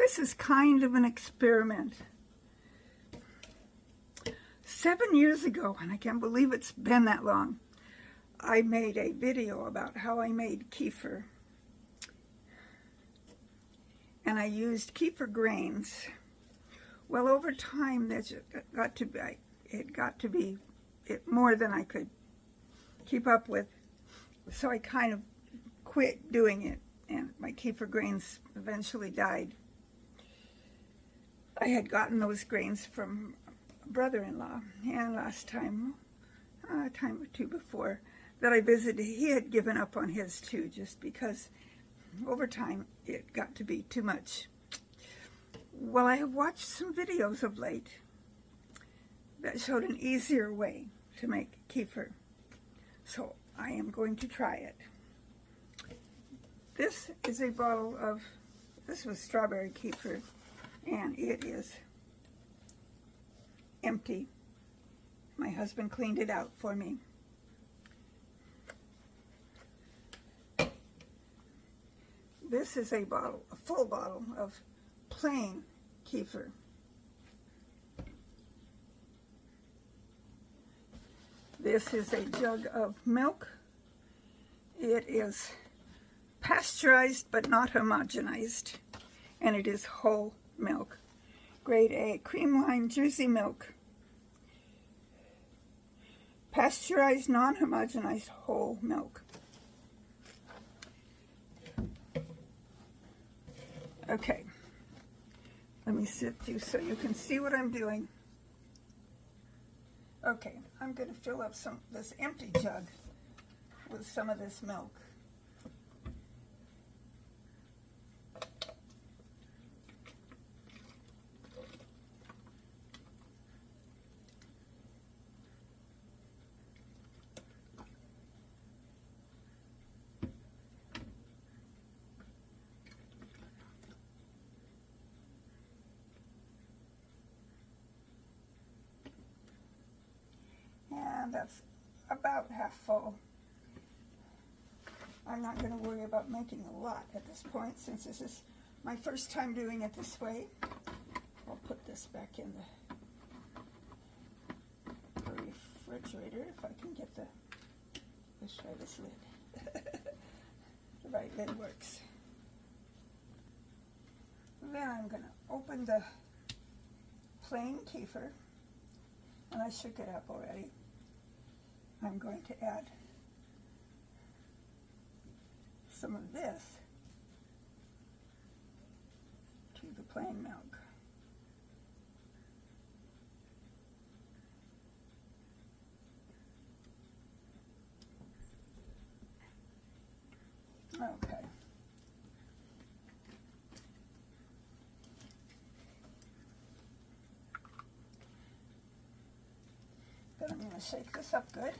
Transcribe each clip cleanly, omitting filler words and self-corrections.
This is kind of an experiment. 7 years ago, and I can't believe it's been that long, I made a video about how I made kefir. And I used kefir grains. Well, over time, it got to be more than I could keep up with. So I kind of quit doing it, and my kefir grains eventually died. I had gotten those grains from a brother-in-law, and last time, a time or two before that I visited, he had given up on his too, just because over time it got to be too much. Well, I have watched some videos of late that showed an easier way to make kefir, so I am going to try it. This is a bottle of, this was strawberry kefir, and it is empty. My husband cleaned it out for me. This is a bottle, a full bottle of plain kefir. This is a jug of milk. It is pasteurized but not homogenized, and it is whole milk. Grade A, cream line Jersey milk. Pasteurized, non-homogenized whole milk. Okay, let me sit you so you can see what I'm doing. Okay, I'm going to fill up this empty jug with some of this milk. And that's about half full. I'm not going to worry about making a lot at this point, since this is my first time doing it this way. I'll put this back in the refrigerator if I can get let's try this lid. The right lid works. Then I'm going to open the plain kefir, and I shook it up already. I'm going to add some of this to the plain milk. Okay. Then I'm going to shake this up good.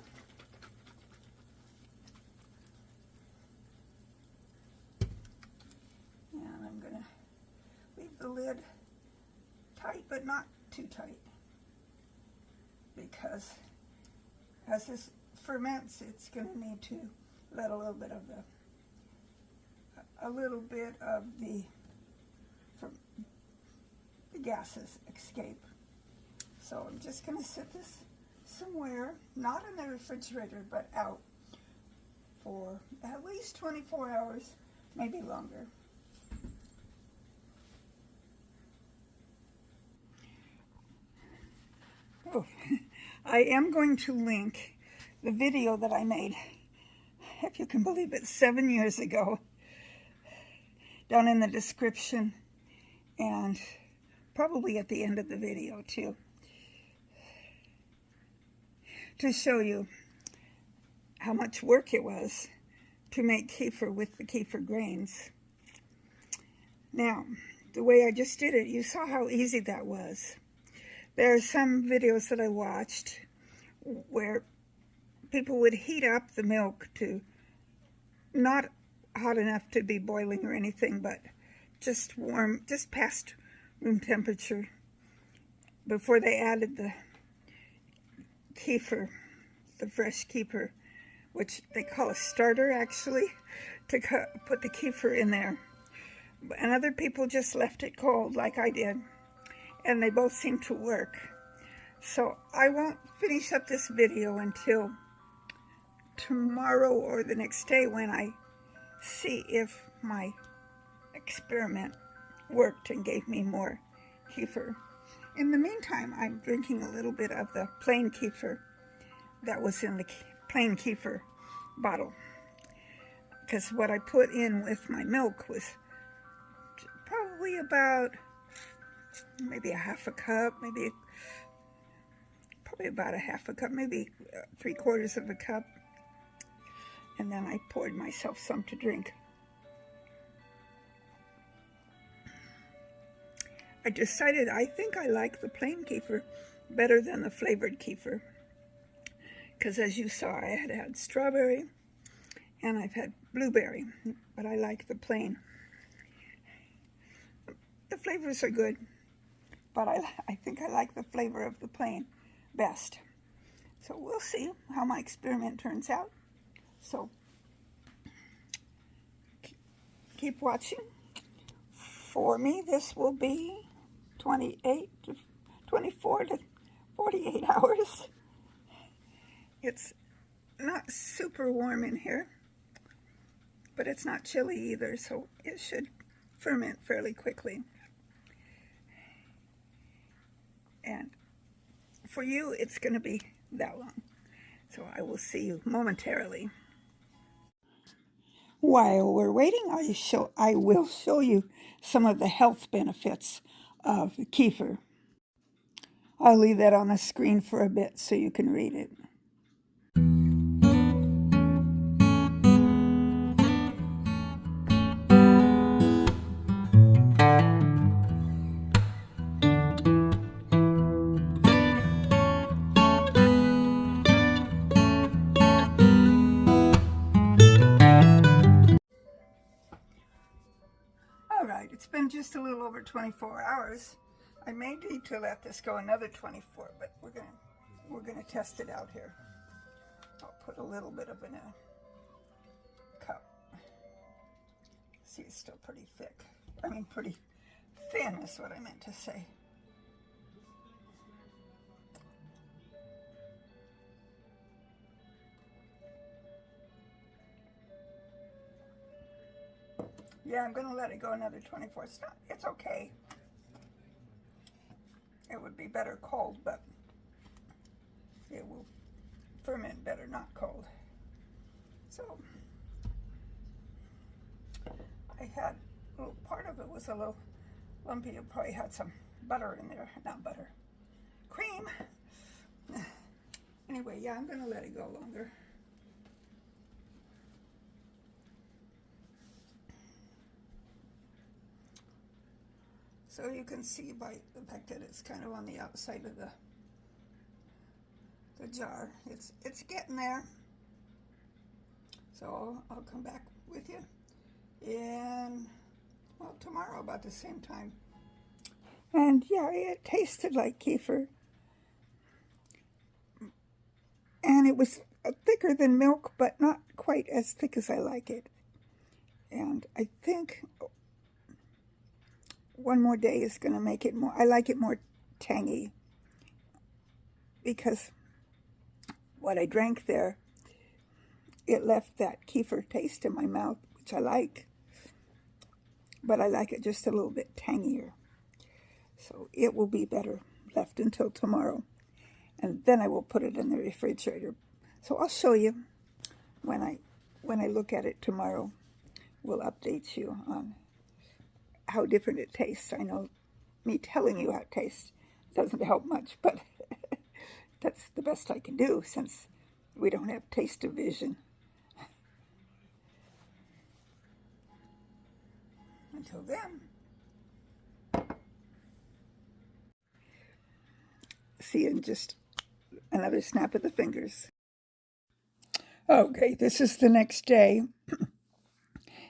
And I'm going to leave the lid tight, but not too tight, because as this ferments, it's going to need to let a little bit of the gases escape. So I'm just going to set this somewhere, not in the refrigerator, but out for at least 24 hours, maybe longer. Oh, I am going to link the video that I made, if you can believe it, 7 years ago, down in the description, and probably at the end of the video too, to show you how much work it was to make kefir with the kefir grains. Now, the way I just did it, you saw how easy that was. There are some videos that I watched where people would heat up the milk to not hot enough to be boiling or anything, but just warm, just past room temperature, before they added the kefir, the fresh kefir, which they call a starter actually, to put the kefir in there. and other people just left it cold like I did, and they both seem to work. So I won't finish up this video until tomorrow or the next day when I see if my experiment worked and gave me more kefir. In the meantime, I'm drinking a little bit of the plain kefir that was in the plain kefir bottle, because what I put in with my milk was probably about maybe a half a cup, probably about a half a cup, maybe 3/4 of a cup, and then I poured myself some to drink. I decided I think I like the plain kefir better than the flavored kefir, because as you saw, I had strawberry and I've had blueberry, but I like the plain. The flavors are good, but I think I like the flavor of the plain best. So we'll see how my experiment turns out. So keep watching. For me, this will be 24 to 48 hours. It's not super warm in here, but it's not chilly either, so it should ferment fairly quickly. And for you, it's going to be that long. So I will see you momentarily. While we're waiting, I will show you some of the health benefits of kefir. I'll leave that on the screen for a bit so you can read it. All right, it's been just a little over 24 hours. I may need to let this go another 24, but we're gonna test it out here. I'll put a little bit of it in a cup. See, it's still pretty thick. I mean, pretty thin is what I meant to say. Yeah, I'm gonna let it go another 24. It's okay. It would be better cold, but it will ferment better not cold. So I had a little part of it was a little lumpy. It probably had some butter in there. Not butter, cream. Anyway, yeah, I'm gonna let it go longer. So you can see by the fact that it's kind of on the outside of the jar, it's getting there. So I'll come back with you in, well, tomorrow about the same time. And yeah, it tasted like kefir. And it was thicker than milk, but not quite as thick as I like it. And I think one more day is going to make it more, I like it more tangy, because what I drank there, it left that kefir taste in my mouth, which I like, but I like it just a little bit tangier. So it will be better left until tomorrow, and then I will put it in the refrigerator. So I'll show you when I look at it tomorrow. We'll update you on how different it tastes. I know me telling you how it tastes doesn't help much, but that's the best I can do since we don't have taste vision. Until then, see you in just another snap of the fingers. Okay, this is the next day.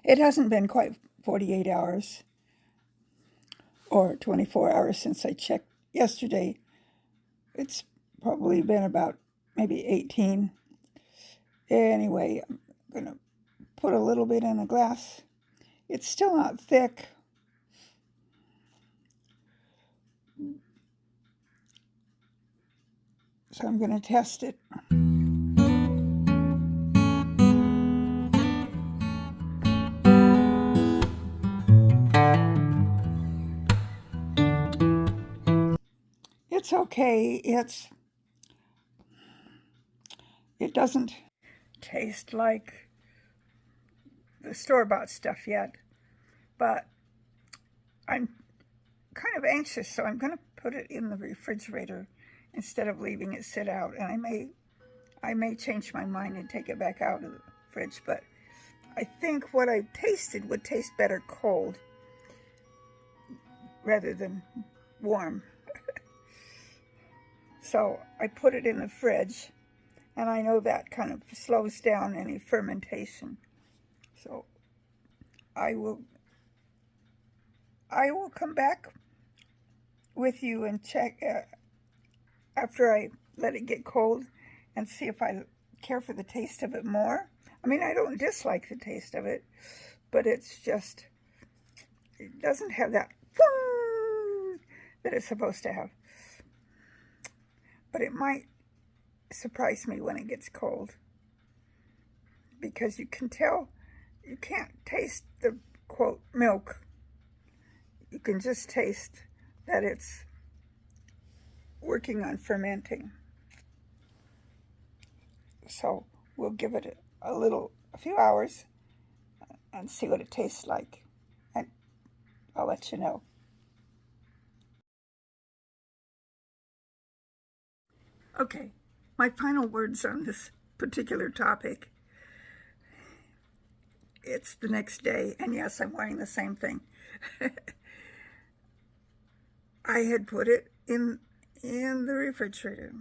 It hasn't been quite 48 hours or 24 hours since I checked yesterday. It's probably been about maybe 18. Anyway, I'm going to put a little bit in a glass. It's still not thick, So I'm going to test it. It's okay. It doesn't taste like the store-bought stuff yet, but I'm kind of anxious, so I'm going to put it in the refrigerator instead of leaving it sit out. And I may change my mind and take it back out of the fridge, but I think what I tasted would taste better cold rather than warm. So I put it in the fridge, and I know that kind of slows down any fermentation. So I will come back with you and check after I let it get cold and see if I care for the taste of it more. I mean, I don't dislike the taste of it, but it's just, it doesn't have that that it's supposed to have. But it might surprise me when it gets cold, because you can tell, you can't taste the, quote, milk. You can just taste that it's working on fermenting. So we'll give it a few hours and see what it tastes like, and I'll let you know. Okay, my final words on this particular topic. It's the next day, and yes, I'm wearing the same thing. I had put it in the refrigerator.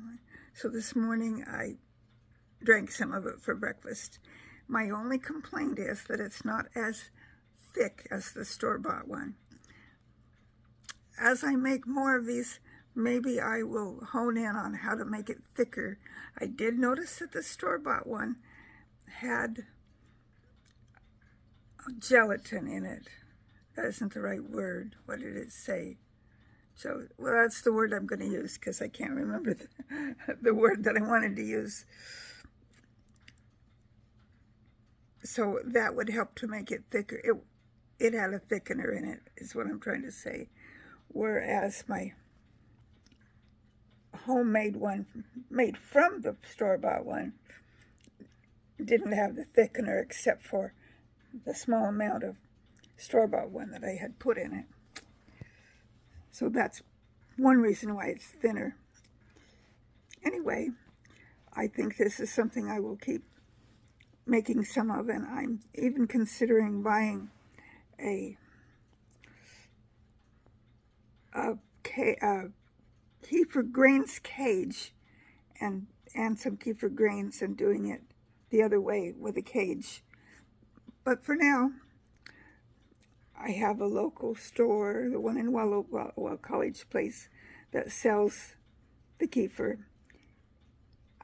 So this morning I drank some of it for breakfast. My only complaint is that it's not as thick as the store-bought one. As I make more of these, maybe I will hone in on how to make it thicker. I did notice that the store-bought one had gelatin in it. That isn't the right word. What did it say? So, well, that's the word I'm going to use because I can't remember the word that I wanted to use. So that would help to make it thicker. It had a thickener in it, is what I'm trying to say. Whereas my homemade one, made from the store-bought one, didn't have the thickener except for the small amount of store-bought one that I had put in it. So that's one reason why it's thinner. Anyway, I think this is something I will keep making some of, and I'm even considering buying a kefir grains cage and some kefir grains and doing it the other way with a cage. But for now, I have a local store, the one in Well College Place, that sells the kefir.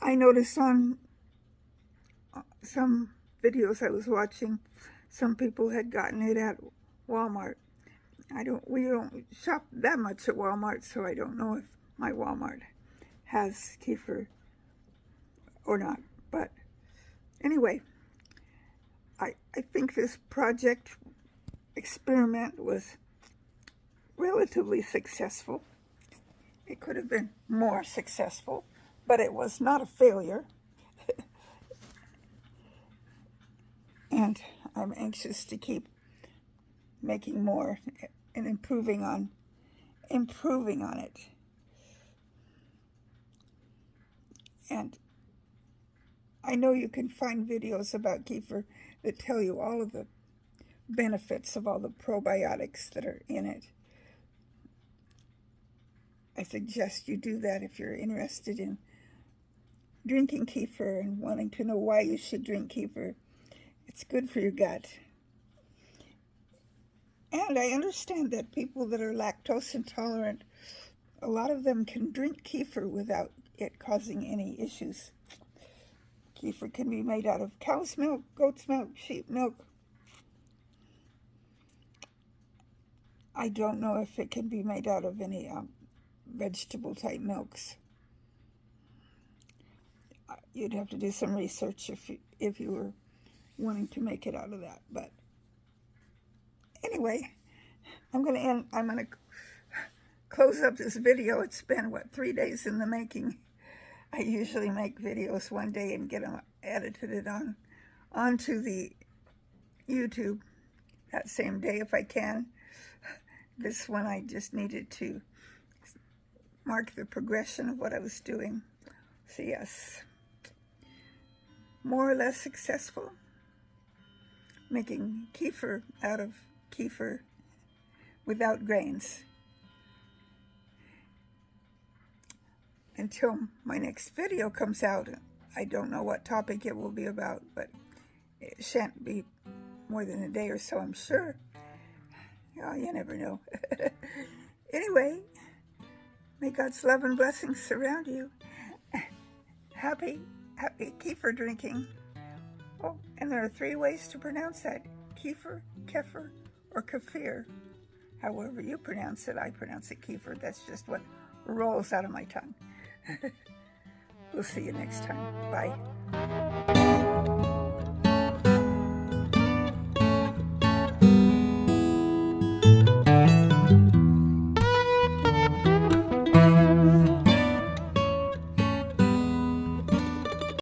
I noticed on some videos I was watching, some people had gotten it at Walmart. We don't shop that much at Walmart, so I don't know if my Walmart has kefir or not. But anyway, I think this project experiment was relatively successful. It could have been more successful, but it was not a failure. And I'm anxious to keep making more and improving on it. And I know you can find videos about kefir that tell you all of the benefits of all the probiotics that are in it. I suggest you do that if you're interested in drinking kefir and wanting to know why you should drink kefir. It's good for your gut. And I understand that people that are lactose intolerant, a lot of them can drink kefir without it causing any issues. Kefir can be made out of cow's milk, goat's milk, sheep milk. I don't know if it can be made out of any vegetable type milks. you'd have to do some research if you were wanting to make it out of that. But anyway, I'm going to close up this video. It's been, what, 3 days in the making. I usually make videos one day and get them edited onto the YouTube that same day if I can. This one I just needed to mark the progression of what I was doing. So yes, more or less successful, making kefir out of kefir without grains. Until my next video comes out, I don't know what topic it will be about, but it shan't be more than a day or so, I'm sure. Oh, you never know. Anyway, may God's love and blessings surround you. Happy kefir drinking. Oh, and there are 3 ways to pronounce that: kefir, kefir, or kefir. However you pronounce it, I pronounce it kefir. That's just what rolls out of my tongue. We'll see you next time. Bye.